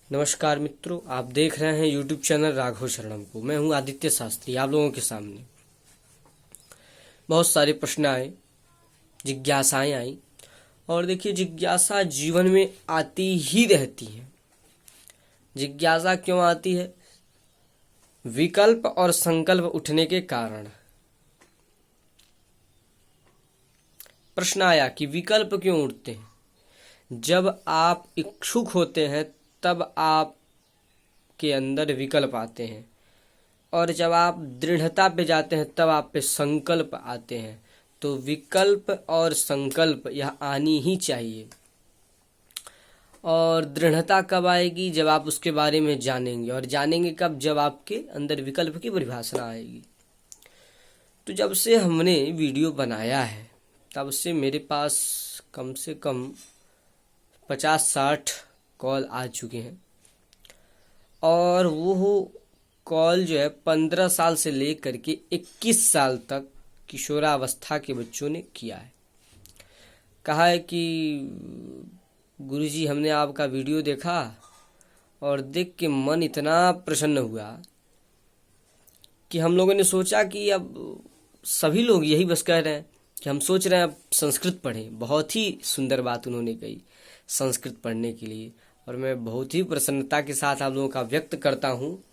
नमस्कार मित्रों, आप देख रहे हैं यूट्यूब चैनल राघव शरणम को। मैं हूं आदित्य शास्त्री। आप लोगों के सामने बहुत सारे प्रश्न आए, जिज्ञासाएं आई। और देखिए, जिज्ञासा जीवन में आती ही रहती है। जिज्ञासा क्यों आती है? विकल्प और संकल्प उठने के कारण। प्रश्न आया कि विकल्प क्यों उठते हैं? जब आप इच्छुक होते हैं तब आप के अंदर विकल्प आते हैं, और जब आप दृढ़ता पे जाते हैं तब आप पे संकल्प आते हैं। तो विकल्प और संकल्प यह आनी ही चाहिए। और दृढ़ता कब आएगी? जब आप उसके बारे में जानेंगे। और जानेंगे कब? जब आपके अंदर विकल्प की परिभाषा आएगी। तो जब से हमने वीडियो बनाया है तब से मेरे पास कम से कम 50-60 कॉल आ चुके हैं। और वो कॉल जो है 15 साल से लेकर के 21 साल तक किशोरावस्था के बच्चों ने किया है। कहा है कि गुरुजी, हमने आपका वीडियो देखा और देख के मन इतना प्रसन्न हुआ कि हम लोगों ने सोचा कि अब सभी लोग यही बस कह रहे हैं कि हम सोच रहे हैं अब संस्कृत पढ़ें। बहुत ही सुंदर बात उन्होंने कही संस्कृत पढ़ने के लिए। और मैं बहुत ही प्रसन्नता के साथ आप लोगों का व्यक्त करता हूँ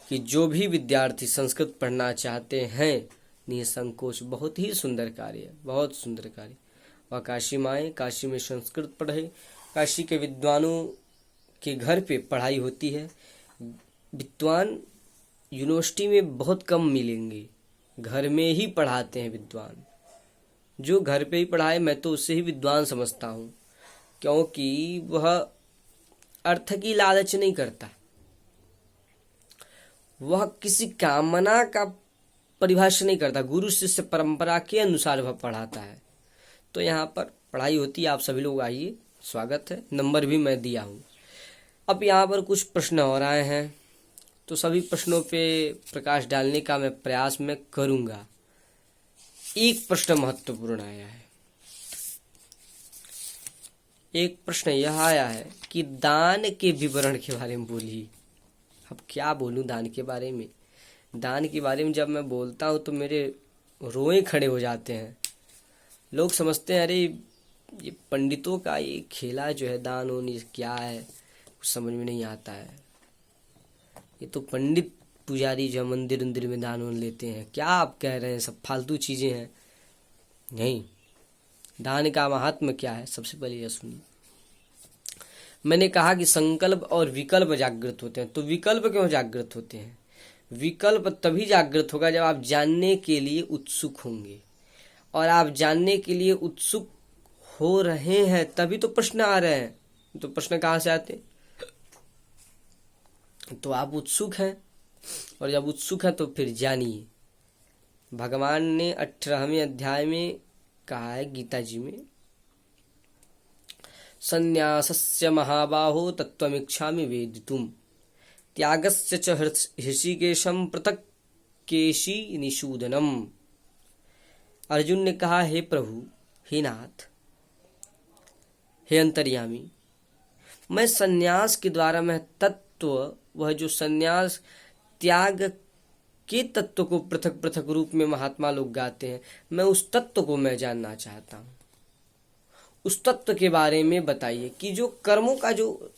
कि जो भी विद्यार्थी संस्कृत पढ़ना चाहते हैं, निसंकोच, बहुत ही सुंदर कार्य है, बहुत सुंदर कार्य। वह काशी में आए, काशी में संस्कृत पढ़े। काशी के विद्वानों के घर पे पढ़ाई होती है। विद्वान यूनिवर्सिटी में बहुत कम मिलेंगे, घर में ही पढ़ाते हैं विद्वान। जो घर पे ही पढ़ाए, मैं तो उससे ही विद्वान समझता हूँ, क्योंकि वह अर्थ की लालच नहीं करता। वह किसी कामना का परिभाषा नहीं करता। गुरु शिष्य परंपरा के अनुसार वह पढ़ाता है। तो यहाँ पर पढ़ाई होती है। आप सभी लोग आइए, स्वागत है। नंबर भी मैं दिया हूँ। अब यहाँ पर कुछ प्रश्न और आए हैं, तो सभी प्रश्नों पे प्रकाश डालने का मैं प्रयास में करूँगा। एक प्रश्न महत्वपूर्ण आया है। एक प्रश्न यह आया है कि दान के विवरण के बारे में बोलिए। अब क्या बोलूं दान के बारे में? दान के बारे में जब मैं बोलता हूं तो मेरे रोए खड़े हो जाते हैं। लोग समझते हैं अरे ये पंडितों का ये खेला जो है, दान होनी क्या है, कुछ समझ में नहीं आता है। ये तो पंडित पुजारी जो मंदिर उंदिर में दान वान लेते हैं। क्या आप कह रहे हैं? सब फालतू चीजें हैं। नहीं, दान का महात्म्य क्या है, सबसे पहले यह सुनिए। मैंने कहा कि संकल्प और विकल्प जागृत होते हैं। तो विकल्प क्यों जागृत होते हैं? विकल्प तभी जागृत होगा जब आप जानने के लिए उत्सुक होंगे। और आप जानने के लिए उत्सुक हो रहे हैं तभी तो प्रश्न आ रहे हैं। तो प्रश्न कहाँ से आते? तो आप उत्सुक हैं, और जब उत्सुक हैं तो फिर जानिए। भगवान ने 18वें अध्याय में कहा है गीता जी में, संन्यासस्य महाबाहो तत्त्वमिच्छामि वेदितुम् त्यागस्य च हृषिकेशं पृथक् केशी निषूदनम। अर्जुन ने कहा, हे प्रभु, हे नाथ, हे अंतर्यामी, मैं संन्यास के द्वारा मैं तत्व, वह जो संन्यास त्याग के तत्व को पृथक पृथक रूप में महात्मा लोग गाते हैं, मैं उस तत्व को मैं जानना चाहता हूँ। उस तत्व के बारे में बताइए कि जो कर्मों का जो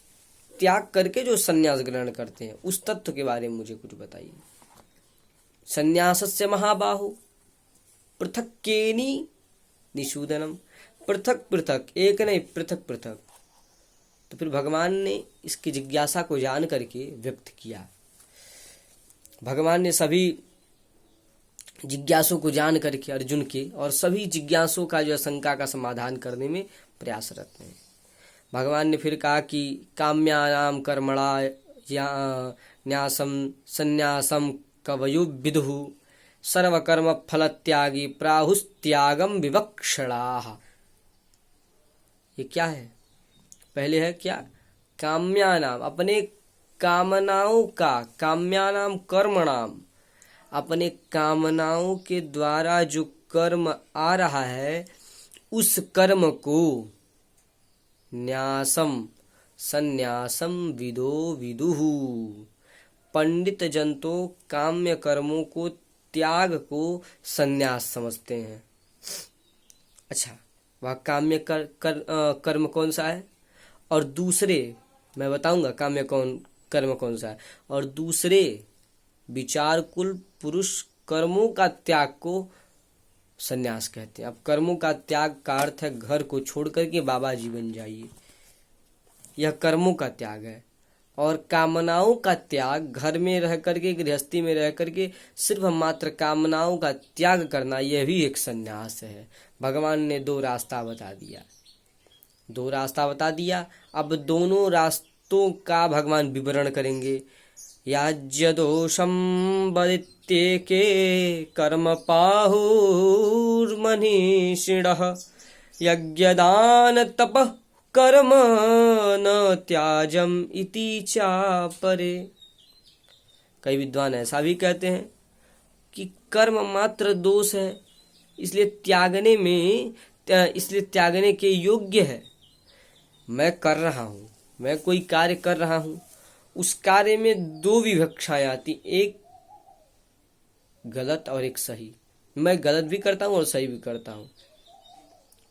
त्याग करके जो संन्यास ग्रहण करते हैं, उस तत्व के बारे में मुझे कुछ बताइए। संन्यासस्य महाबाहु पृथक केनी निषूदनम। पृथक पृथक, एक नहीं, पृथक पृथक। तो फिर भगवान ने इसकी जिज्ञासा को जान करके व्यक्त किया। भगवान ने सभी जिज्ञासों को जान करके अर्जुन के और सभी जिज्ञासों का जो शंका का समाधान करने में प्रयासरत हैं। भगवान ने फिर कहा कि काम्यानाम कर्मणा न्यासम संन्यासम कवयो विदुः सर्वकर्म फल त्यागी प्राहुस्त्यागम विवक्षणाः। ये क्या है? पहले है क्या? काम्यानाम, अपने कामनाओं का, काम्यानाम कर्मणाम, अपने कामनाओं के द्वारा जो कर्म आ रहा है उस कर्म को न्यासम संन्यासम विदो विदुः। पंडित जन तो काम्य कर्मों को, त्याग को संन्यास समझते हैं। अच्छा, वह काम्य कर्म कौन सा है, और दूसरे मैं बताऊंगा काम्य कर्म कौन सा है, और दूसरे विचारकुल पुरुष कर्मों का त्याग को संन्यास कहते हैं। अब कर्मों का त्याग का अर्थ है घर को छोड़ करके बाबा जी बन जाइए, यह कर्मों का त्याग है। और कामनाओं का त्याग, घर में रह करके, गृहस्थी में रह करके सिर्फ मात्र कामनाओं का त्याग करना, यह भी एक संन्यास है। भगवान ने दो रास्ता बता दिया। अब दोनों रास्तों का भगवान विवरण करेंगे। याज्यदोषं वदित्येके कर्म पाहुर्मनीषिणः यज्ञदान तपः कर्म न त्याजम इति चापरे। कई विद्वान ऐसा भी कहते हैं कि कर्म मात्र दोष है, इसलिए त्यागने के योग्य है। मैं कर रहा हूँ, मैं कोई कार्य कर रहा हूँ, उस कार्य में दो विवक्षाएं आती, एक गलत और एक सही। मैं गलत भी करता हूँ और सही भी करता हूँ,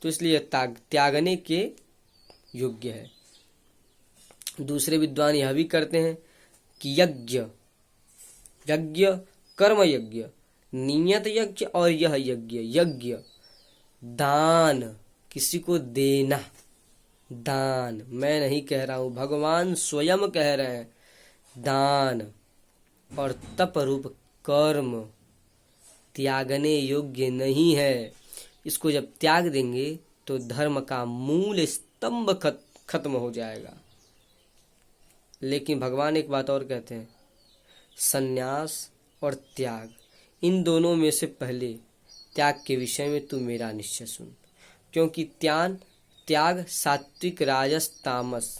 तो इसलिए त्यागने के योग्य है। दूसरे विद्वान यह भी करते हैं कि यज्ञ कर्म यज्ञ, नियत यज्ञ, और यह यज्ञ दान, किसी को देना, दान। मैं नहीं कह रहा हूं, भगवान स्वयं कह रहे हैं। दान और तप रूप कर्म त्यागने योग्य नहीं है। इसको जब त्याग देंगे तो धर्म का मूल स्तंभ खत्म हो जाएगा। लेकिन भगवान एक बात और कहते हैं, संन्यास और त्याग, इन दोनों में से पहले त्याग के विषय में तू मेरा निश्चय सुन, क्योंकि त्याग सात्विक राजस तामस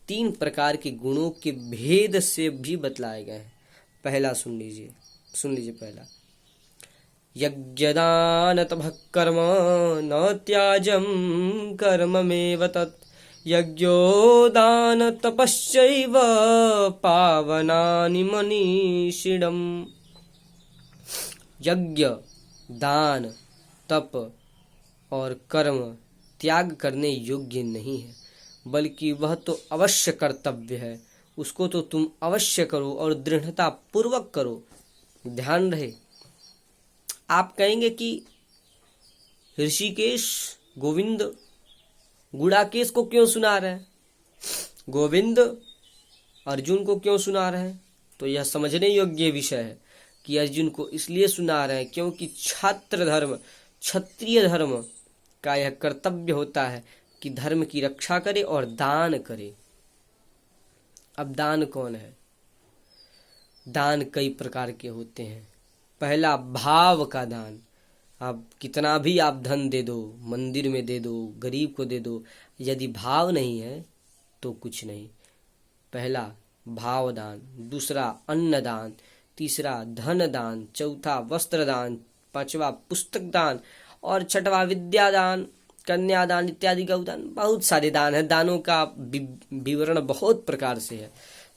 3 प्रकार के गुणों के भेद से भी बतलाए गए हैं। पहला सुन लीजिए पहला, यज्ञदान तपः कर्म न त्याजम कर्ममेव तत् यज्ञो दान तपश्चैव पावनानि मनीषिणम्। यज्ञ, दान, तप और कर्म त्याग करने योग्य नहीं है, बल्कि वह तो अवश्य कर्तव्य है। उसको तो तुम अवश्य करो और दृढ़ता पूर्वक करो। ध्यान रहे, आप कहेंगे कि ऋषिकेश गोविंद गुड़ाकेश को क्यों सुना रहे हैं, गोविंद अर्जुन को क्यों सुना रहे हैं? तो यह समझने योग्य विषय है कि अर्जुन को इसलिए सुना रहे हैं क्योंकि छात्र धर्म, क्षत्रिय धर्म का यह कर्तव्य होता है कि धर्म की रक्षा करे और दान करे। अब दान कौन है? दान कई प्रकार के होते हैं। पहला भाव का दान। आप कितना भी आप धन दे दो, मंदिर में दे दो, गरीब को दे दो, यदि भाव नहीं है तो कुछ नहीं। पहला भाव दान, दूसरा अन्न दान, तीसरा धन दान, चौथा वस्त्र दान, पांचवा पुस्तक दान और छठवा विद्या दान, कन्यादान इत्यादि का दान। बहुत सारे दान है। दानों का विवरण बहुत प्रकार से है।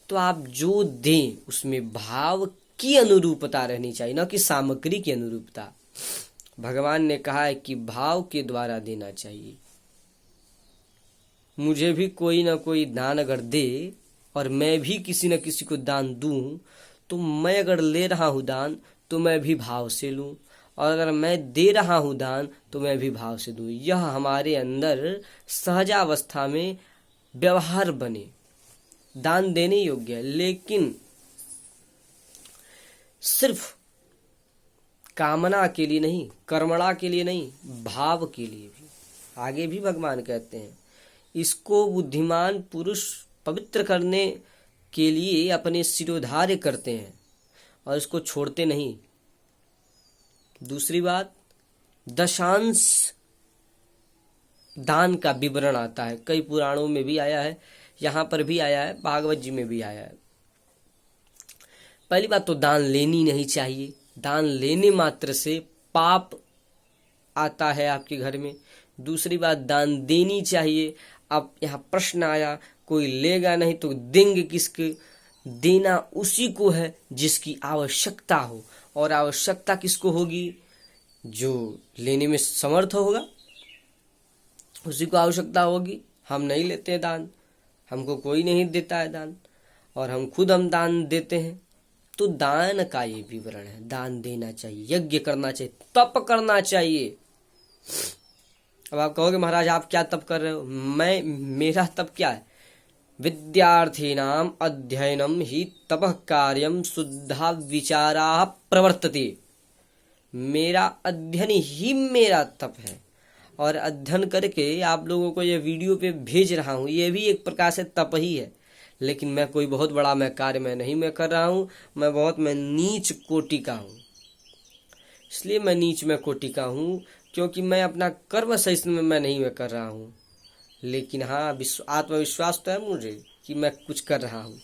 तो आप जो दें उसमें भाव की अनुरूपता रहनी चाहिए, न कि सामग्री की अनुरूपता। भगवान ने कहा है कि भाव के द्वारा देना चाहिए। मुझे भी कोई ना कोई दान अगर दे और मैं भी किसी न किसी को दान दूं, तो मैं अगर ले रहा हूं दान तो मैं भी भाव से लूं, और अगर मैं दे रहा हूं दान तो मैं भी भाव से दूं। यह हमारे अंदर सहजावस्था में व्यवहार बने। दान देने योग्य है, लेकिन सिर्फ कामना के लिए नहीं, कर्मणा के लिए नहीं, भाव के लिए भी। आगे भी भगवान कहते हैं, इसको बुद्धिमान पुरुष पवित्र करने के लिए अपने सिरोधार्य करते हैं और इसको छोड़ते नहीं। दूसरी बात, दशांश दान का विवरण आता है। कई पुराणों में भी आया है, यहाँ पर भी आया है, भागवत जी में भी आया है। पहली बात तो दान लेनी नहीं चाहिए। दान लेने मात्र से पाप आता है आपके घर में। दूसरी बात, दान देनी चाहिए। अब यहाँ प्रश्न आया, कोई लेगा नहीं तो देंगे किसके? देना उसी को है जिसकी आवश्यकता हो। और आवश्यकता किसको होगी? जो लेने में समर्थ होगा उसी को आवश्यकता होगी। हम नहीं लेते दान, हमको कोई नहीं देता है दान, और हम दान देते हैं। तो दान का ये विवरण है। दान देना चाहिए, यज्ञ करना चाहिए, तप करना चाहिए। अब आप कहोगे महाराज आप क्या तप कर रहे हो? मेरा तप क्या है? विद्यार्थीनाम अध्ययनम ही तपः कार्यम शुद्धा विचारा प्रवर्तते। मेरा अध्ययन ही मेरा तप है, और अध्ययन करके आप लोगों को ये वीडियो पे भेज रहा हूँ, ये भी एक प्रकार से तप ही है। लेकिन मैं कोई बहुत बड़ा कार्य मैं कर रहा हूँ। मैं नीच कोटि का हूँ। इसलिए मैं नीच में कोटि का हूँ क्योंकि मैं अपना कर्म सही में मैं नहीं कर रहा हूँ। लेकिन हाँ, आत्मविश्वास तो है मुझे कि मैं कुछ कर रहा हूँ,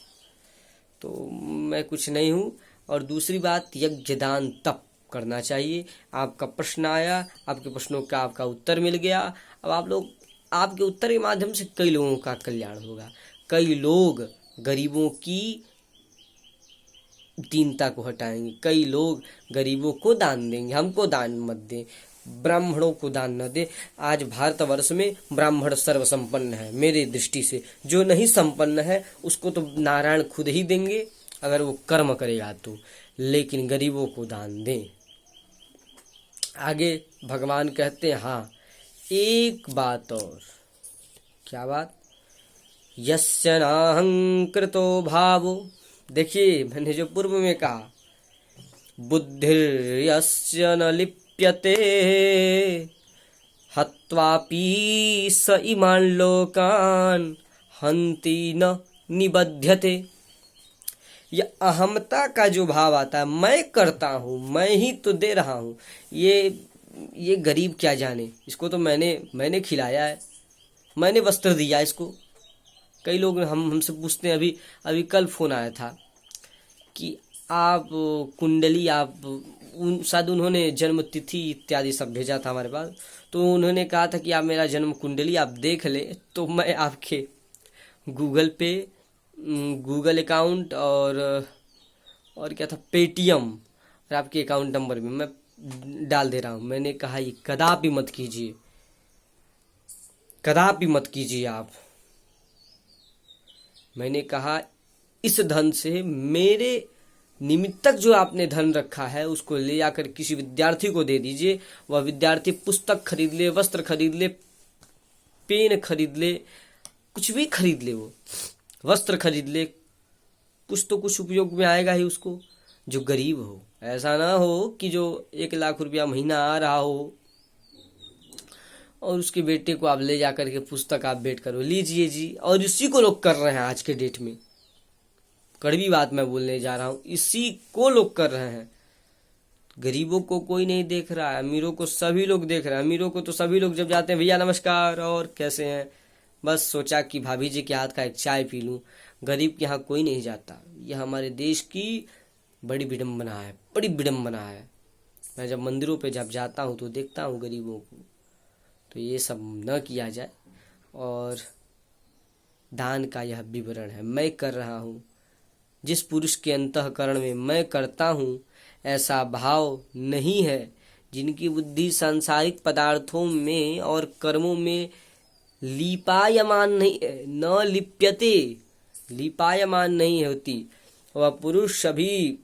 तो मैं कुछ नहीं हूँ। और दूसरी बात, यज्ञ दान तप करना चाहिए। आपका प्रश्न आया, आपके प्रश्नों का आपका उत्तर मिल गया। अब आपके उत्तर के माध्यम से कई लोगों का कल्याण होगा। कई लोग गरीबों की दीनता को हटाएंगे, कई लोग गरीबों को दान देंगे। हमको दान मत दें, ब्राह्मणों को दान न दे। आज भारतवर्ष में ब्राह्मण सर्वसंपन्न है मेरे दृष्टि से। जो नहीं संपन्न है उसको तो नारायण खुद ही देंगे अगर वो कर्म करेगा तो। लेकिन गरीबों को दान दें। आगे भगवान कहते हैं, हाँ एक बात और। क्या बात? यस्य नाहंकृतो भावो। देखिए मैंने जो पूर्व में कहा, बुद्धिर्यस्य न लिप्यते हत्वापि स इमान् लोकान् हन्ति न निबध्यते। ये अहमता का जो भाव आता है, मैं करता हूँ, मैं ही तो दे रहा हूँ, ये गरीब क्या जाने। इसको तो मैंने खिलाया है, मैंने वस्त्र दिया इसको। कई लोग हमसे पूछते हैं, अभी कल फोन आया था कि आप कुंडली, शायद उन्होंने जन्म तिथि इत्यादि सब भेजा था हमारे पास। तो उन्होंने कहा था कि आप मेरा जन्म कुंडली आप देख ले। तो मैं आपके गूगल अकाउंट और क्या था, पेटीएम, और आपके अकाउंट नंबर में मैं डाल दे रहा हूँ। मैंने कहा ये कदापि मत कीजिए, कदापि मत कीजिए आप। मैंने कहा इस धन से मेरे निमित्तक जो आपने धन रखा है उसको ले जाकर किसी विद्यार्थी को दे दीजिए। वह विद्यार्थी पुस्तक खरीद ले, वस्त्र खरीद ले, पेन खरीद ले, कुछ भी खरीद ले, वो वस्त्र खरीद ले, कुछ तो कुछ उपयोग में आएगा ही उसको। जो गरीब हो, ऐसा ना हो कि जो 1 लाख रुपया महीना आ रहा हो और उसके बेटे को आप ले जाकर के पुस्तक आप भेंट करो, लीजिए जी। और इसी को लोग कर रहे हैं आज के डेट में। कड़वी बात मैं बोलने जा रहा हूँ, इसी को लोग कर रहे हैं। गरीबों को कोई नहीं देख रहा है, अमीरों को सभी लोग देख रहे हैं। अमीरों को तो सभी लोग जब जाते हैं, भैया नमस्कार और कैसे हैं, बस सोचा कि भाभी जी के हाथ का एक चाय पी लूं। गरीब के यहाँ कोई नहीं जाता। यह हमारे देश की बड़ी विडम्बना है, बड़ी विडम्बना है। मैं जब मंदिरों पे जब जाता हूँ तो देखता हूँ गरीबों को। तो ये सब न किया जाए। और दान का यह विवरण है, मैं कर रहा हूँ। जिस पुरुष के अंतःकरण में मैं करता हूँ ऐसा भाव नहीं है, जिनकी बुद्धि सांसारिक पदार्थों में और कर्मों में लीपायमान नहीं, न लिप्यते, लीपायमान नहीं होती, वह पुरुष सभी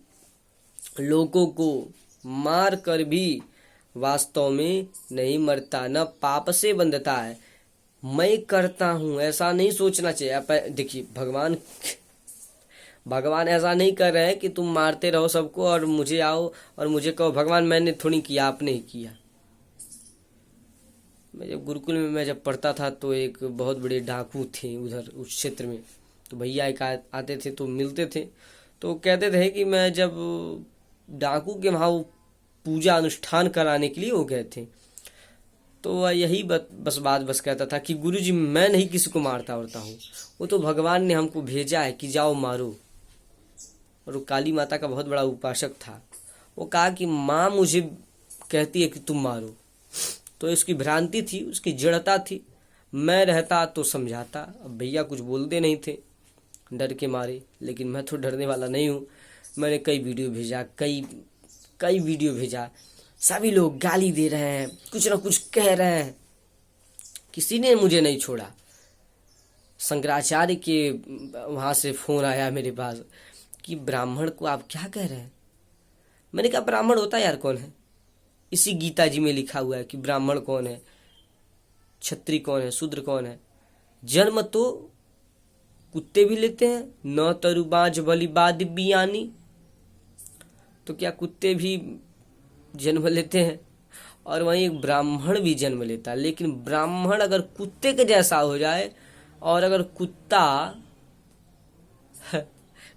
लोगों को मार कर भी वास्तव में नहीं मरता, न पाप से बंधता है। मैं करता हूँ ऐसा नहीं सोचना चाहिए। देखिए भगवान ऐसा नहीं कर रहे हैं कि तुम मारते रहो सबको और मुझे आओ और मुझे कहो भगवान मैंने थोड़ी किया, आपने ही किया। मैं जब गुरुकुल में मैं जब पढ़ता था तो एक बहुत बड़े डाकू थे उधर उस क्षेत्र में। तो भैया एक आते थे तो मिलते थे, तो कहते थे कि मैं जब डाकू के वहाँ पूजा अनुष्ठान कराने के लिए वो गए थे, तो वह यही बस कहता था कि गुरुजी मैं नहीं किसी को मारता उड़ता हूँ, वो तो भगवान ने हमको भेजा है कि जाओ मारो। और वो काली माता का बहुत बड़ा उपासक था। वो कहा कि माँ मुझे कहती है कि तुम मारो। तो इसकी भ्रांति थी, उसकी जड़ता थी। मैं रहता तो समझाता। अब भैया कुछ बोलते नहीं थे डर के मारे, लेकिन मैं तो डरने वाला नहीं हूँ। मैंने कई वीडियो भेजा, कई वीडियो भेजा, सभी लोग गाली दे रहे हैं, कुछ ना कुछ कह रहे हैं, किसी ने मुझे नहीं छोड़ा। शंकराचार्य के वहाँ से फ़ोन आया मेरे पास कि ब्राह्मण को आप क्या कह रहे हैं। मैंने कहा ब्राह्मण होता यार कौन है? इसी गीता जी में लिखा हुआ है कि ब्राह्मण कौन है, क्षत्रिय कौन है, शूद्र कौन है। जन्म तो कुत्ते भी लेते हैं, न तरु बाज बलि बाद बियानी। तो क्या कुत्ते भी जन्म लेते हैं? और वहीं एक ब्राह्मण भी जन्म लेता है। लेकिन ब्राह्मण अगर कुत्ते के जैसा हो जाए, और अगर कुत्ता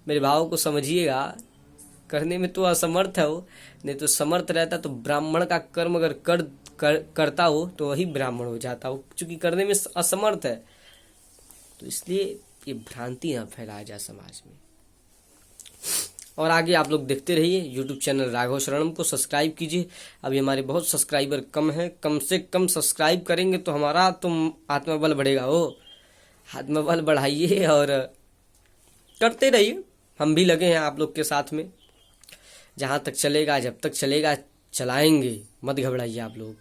मेरे भाव को समझिएगा, करने में तो असमर्थ है वो, नहीं तो समर्थ रहता तो ब्राह्मण का कर्म अगर करता हो तो वही ब्राह्मण हो जाता हो। चूंकि करने में असमर्थ है, तो इसलिए ये भ्रांति ना फैलाया जाए समाज में। और आगे आप लोग देखते रहिए यूट्यूब चैनल राघव शरणम को सब्सक्राइब कीजिए। अभी हमारे बहुत सब्सक्राइबर कम हैं, कम से कम सब्सक्राइब करेंगे तो हमारा तो आत्मबल बढ़ेगा। आत्मबल बढ़ाइए और करते रहिए, हम भी लगे हैं आप लोग के साथ में। जहाँ तक चलेगा, जब तक चलेगा चलाएंगे, मत घबराइए आप लोग।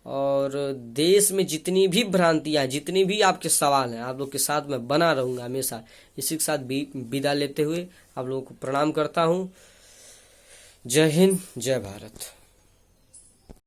और देश में जितनी भी भ्रांतियाँ, जितनी भी आपके सवाल हैं, आप लोग के साथ मैं बना रहूँगा हमेशा। इसी के साथ विदा लेते हुए आप लोगों को प्रणाम करता हूँ। जय हिंद, जय भारत।